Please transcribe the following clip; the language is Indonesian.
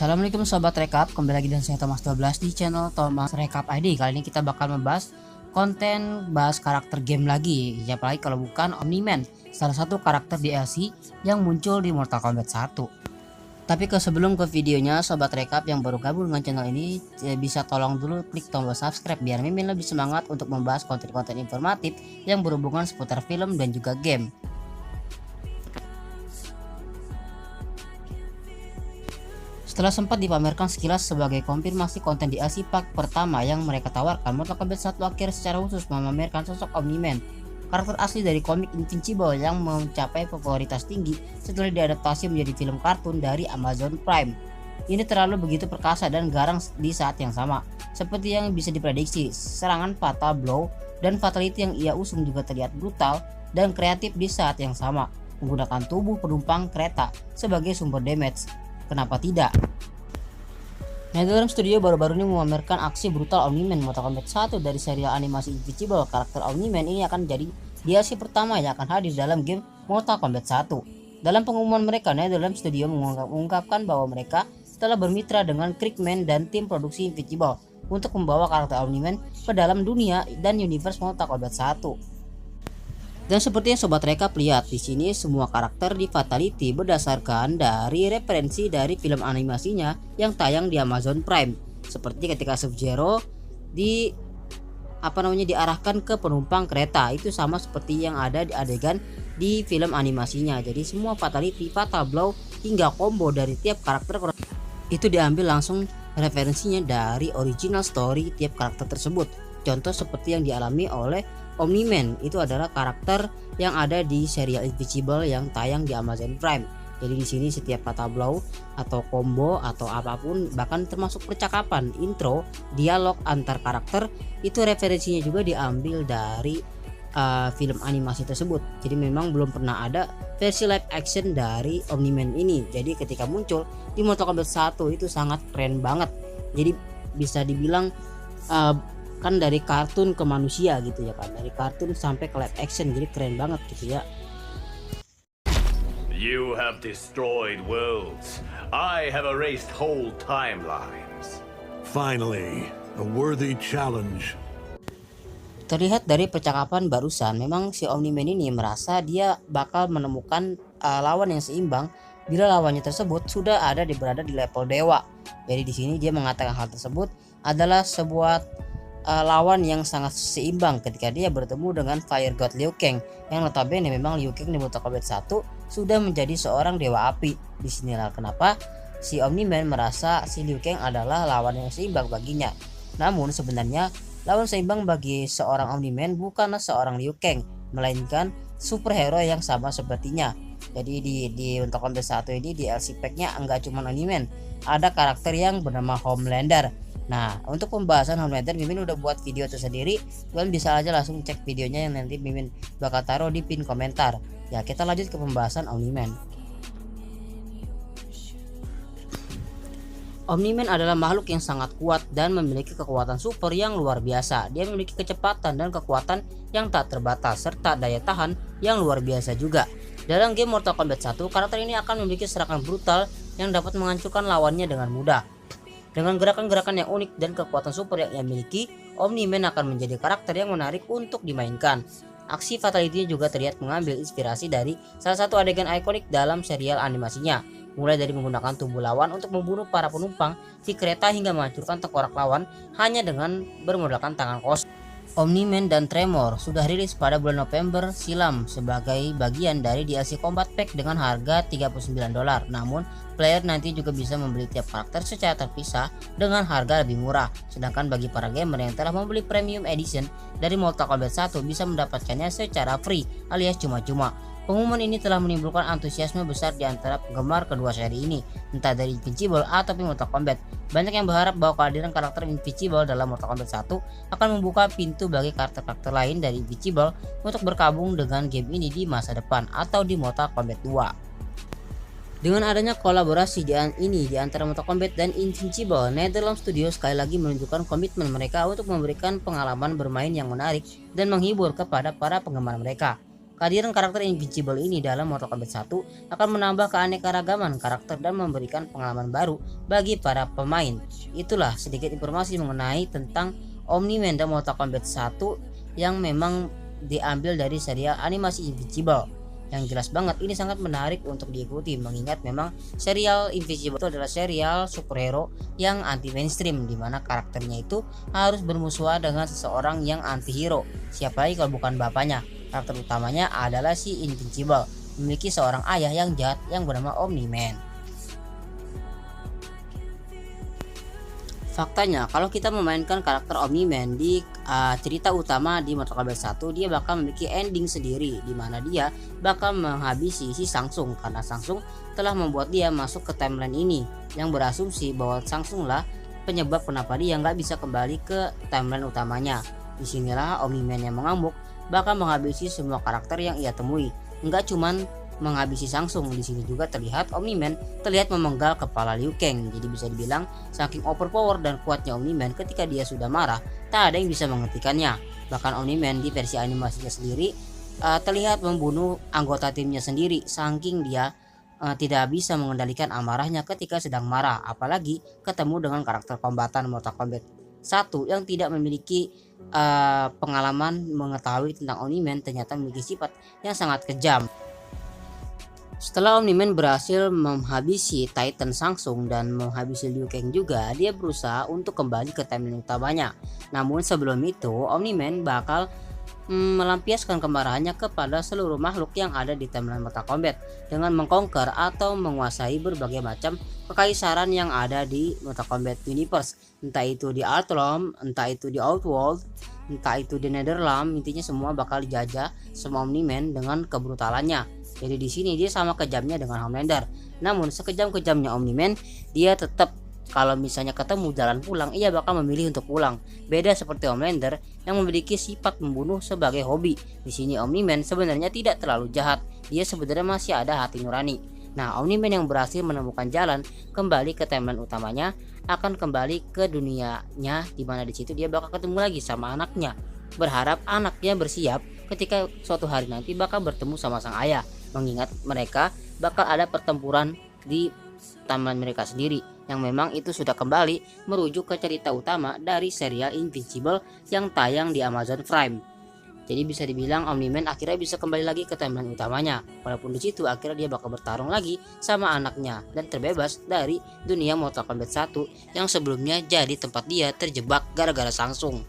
Assalamualaikum sobat rekap, kembali lagi dengan saya Thomas 12 di channel Thomas Rekap ID. Kali ini kita bakal membahas konten bahas karakter game lagi, apalagi kalau bukan Omni-Man, salah satu karakter DLC yang muncul di Mortal Kombat 1. Tapi sebelum ke videonya, sobat rekap yang baru gabung dengan channel ini bisa tolong dulu klik tombol subscribe biar Mimin lebih semangat untuk membahas konten-konten informatif yang berhubungan seputar film dan juga game. Setelah sempat dipamerkan sekilas sebagai konfirmasi konten DLC pack pertama yang mereka tawarkan, Mortal Kombat 1 akhir secara khusus memamerkan sosok Omni-Man, karakter asli dari komik Invincible yang mencapai popularitas tinggi setelah diadaptasi menjadi film kartun dari Amazon Prime. Ini terlalu begitu perkasa dan garang di saat yang sama. Seperti yang bisa diprediksi, serangan Fatal Blow dan Fatality yang ia usung juga terlihat brutal dan kreatif di saat yang sama, menggunakan tubuh penumpang kereta sebagai sumber damage. Kenapa tidak? NetherRealm Studio baru-baru ini memamerkan aksi brutal Omni-Man Mortal Kombat 1 dari serial animasi Invincible. Karakter Omni-Man ini akan jadi DLC pertama yang akan hadir dalam game Mortal Kombat 1. Dalam pengumuman mereka, NetherRealm Studio mengungkapkan bahwa mereka telah bermitra dengan Crickman dan tim produksi Invincible untuk membawa karakter Omni-Man ke dalam dunia dan universe Mortal Kombat 1. Dan seperti yang sobat rekap lihat di sini, semua karakter di Fatality berdasarkan dari referensi dari film animasinya yang tayang di Amazon Prime. Seperti ketika Sub-Zero diarahkan ke penumpang kereta, itu sama seperti yang ada di adegan di film animasinya. Jadi semua Fatality, Fatal Blow hingga combo dari tiap karakter itu diambil langsung referensinya dari original story tiap karakter tersebut. Contoh seperti yang dialami oleh Omni-Man, itu adalah karakter yang ada di serial Invincible yang tayang di Amazon Prime. Jadi di sini setiap Fatal Blow atau combo atau apapun, bahkan termasuk percakapan, intro, dialog antar karakter, itu referensinya juga diambil dari film animasi tersebut. Jadi memang belum pernah ada versi live action dari Omni-Man ini. Jadi ketika muncul di Mortal Kombat 1 itu sangat keren banget. Jadi bisa dibilang kan dari kartun ke manusia gitu ya kan, dari kartun sampai ke live action, jadi keren banget gitu ya. You have destroyed worlds. I have erased whole timelines. Finally, a worthy challenge. Terlihat dari percakapan barusan, memang si Omni-Man ini merasa dia bakal menemukan lawan yang seimbang bila lawannya tersebut sudah berada di level dewa. Jadi di sini dia mengatakan hal tersebut adalah sebuah lawan yang sangat seimbang ketika dia bertemu dengan Fire God Liu Kang, yang notabene memang Liu Kang di Mortal Kombat 1 sudah menjadi seorang dewa api. Disinilah kenapa si Omni-Man merasa si Liu Kang adalah lawan yang seimbang baginya. Namun sebenarnya lawan seimbang bagi seorang Omni-Man bukanlah seorang Liu Kang, melainkan superhero yang sama sepertinya. Jadi di Mortal Kombat 1 ini di DLC pack-nya enggak cuma Omni-Man, ada karakter yang bernama Homelander. Nah, untuk pembahasan Homelander, Mimin udah buat video tersendiri. Kalian bisa aja langsung cek videonya yang nanti Mimin bakal taruh di pin komentar. Ya, kita lanjut ke pembahasan Omni-Man. Omni-Man adalah makhluk yang sangat kuat dan memiliki kekuatan super yang luar biasa. Dia memiliki kecepatan dan kekuatan yang tak terbatas serta daya tahan yang luar biasa juga. Dalam game Mortal Kombat 1, karakter ini akan memiliki serangan brutal yang dapat menghancurkan lawannya dengan mudah. Dengan gerakan-gerakan yang unik dan kekuatan super yang ia miliki, Omni-Man akan menjadi karakter yang menarik untuk dimainkan. Aksi Fatality juga terlihat mengambil inspirasi dari salah satu adegan ikonik dalam serial animasinya, mulai dari menggunakan tubuh lawan untuk membunuh para penumpang di kereta hingga menghancurkan tengkorak lawan hanya dengan bermodalkan tangan kosong. Omni-Man dan Tremor sudah rilis pada bulan November silam sebagai bagian dari DLC Combat Pack dengan harga $39. Namun, player nanti juga bisa membeli tiap karakter secara terpisah dengan harga lebih murah. Sedangkan bagi para gamer yang telah membeli Premium Edition dari Mortal Kombat 1 bisa mendapatkannya secara free alias cuma-cuma. Pengumuman ini telah menimbulkan antusiasme besar di antara penggemar kedua seri ini, entah dari Invincible ataupun Mortal Kombat. Banyak yang berharap bahwa kehadiran karakter Invincible dalam Mortal Kombat 1 akan membuka pintu bagi karakter-karakter lain dari Invincible untuk bergabung dengan game ini di masa depan atau di Mortal Kombat 2. Dengan adanya kolaborasi di antara Mortal Kombat dan Invincible, NetherRealm Studio sekali lagi menunjukkan komitmen mereka untuk memberikan pengalaman bermain yang menarik dan menghibur kepada para penggemar mereka. Kehadiran karakter Invincible ini dalam Mortal Kombat 1 akan menambah keanekaragaman karakter dan memberikan pengalaman baru bagi para pemain. Itulah sedikit informasi mengenai tentang Omni-Man dan Mortal Kombat 1 yang memang diambil dari serial animasi Invincible. Yang jelas banget ini sangat menarik untuk diikuti, mengingat memang serial Invincible itu adalah serial superhero yang anti mainstream, dimana karakternya itu harus bermusuhan dengan seseorang yang anti hero. Siapa lagi kalau bukan bapaknya. Karakter utamanya adalah si Invincible, memiliki seorang ayah yang jahat yang bernama Omni-Man. Faktanya, kalau kita memainkan karakter Omni-Man di cerita utama di Mortal Kombat 1, dia bakal memiliki ending sendiri, di mana dia bakal menghabisi si Shang Tsung, karena Shang Tsung telah membuat dia masuk ke timeline ini, yang berasumsi bahwa Shang Tsung lah penyebab kenapa dia nggak bisa kembali ke timeline utamanya. Disinilah Omni-Man yang mengamuk bakal menghabisi semua karakter yang ia temui. Enggak cuman menghabisi Shang Tsung, di sini juga terlihat Omni-Man terlihat memenggal kepala Liu Kang. Jadi bisa dibilang saking overpower dan kuatnya Omni-Man, ketika dia sudah marah, tak ada yang bisa menghentikannya. Bahkan Omni-Man di versi animasinya sendiri terlihat membunuh anggota timnya sendiri, saking dia tidak bisa mengendalikan amarahnya ketika sedang marah, apalagi ketemu dengan karakter kombatan Mortal Kombat 1 yang tidak memiliki pengalaman mengetahui tentang Omni-Man, ternyata memiliki sifat yang sangat kejam. Setelah Omni-Man berhasil menghabisi Titan Shang Tsung dan menghabisi Liu Kang juga, dia berusaha untuk kembali ke timeline utamanya. Namun sebelum itu, Omni-Man bakal melampiaskan kemarahannya kepada seluruh makhluk yang ada di timeline Mortal Kombat dengan mengkonquer atau menguasai berbagai macam kekaisaran yang ada di Mortal Kombat Universe, entah itu di Outrealm, entah itu di Outworld, entah itu di Netherrealm. Intinya semua bakal dijajah sama Omni-Man dengan kebrutalannya. Jadi di sini dia sama kejamnya dengan Homelander. Namun sekejam-kejamnya Omni-Man, dia tetap kalau misalnya ketemu jalan pulang, ia bakal memilih untuk pulang. Beda seperti Homelander yang memiliki sifat membunuh sebagai hobi. Di sini Omni-Man sebenarnya tidak terlalu jahat. Dia sebenarnya masih ada hati nurani. Nah, Omni-Man yang berhasil menemukan jalan kembali ke timeline utamanya akan kembali ke dunianya, di mana di situ dia bakal ketemu lagi sama anaknya. Berharap anaknya bersiap ketika suatu hari nanti bakal bertemu sama sang ayah, mengingat mereka bakal ada pertempuran di timeline mereka sendiri, yang memang itu sudah kembali merujuk ke cerita utama dari serial Invincible yang tayang di Amazon Prime. Jadi bisa dibilang Omni-Man akhirnya bisa kembali lagi ke timeline utamanya, walaupun di situ akhirnya dia bakal bertarung lagi sama anaknya dan terbebas dari dunia Mortal Kombat 1 yang sebelumnya jadi tempat dia terjebak gara-gara Shang Tsung.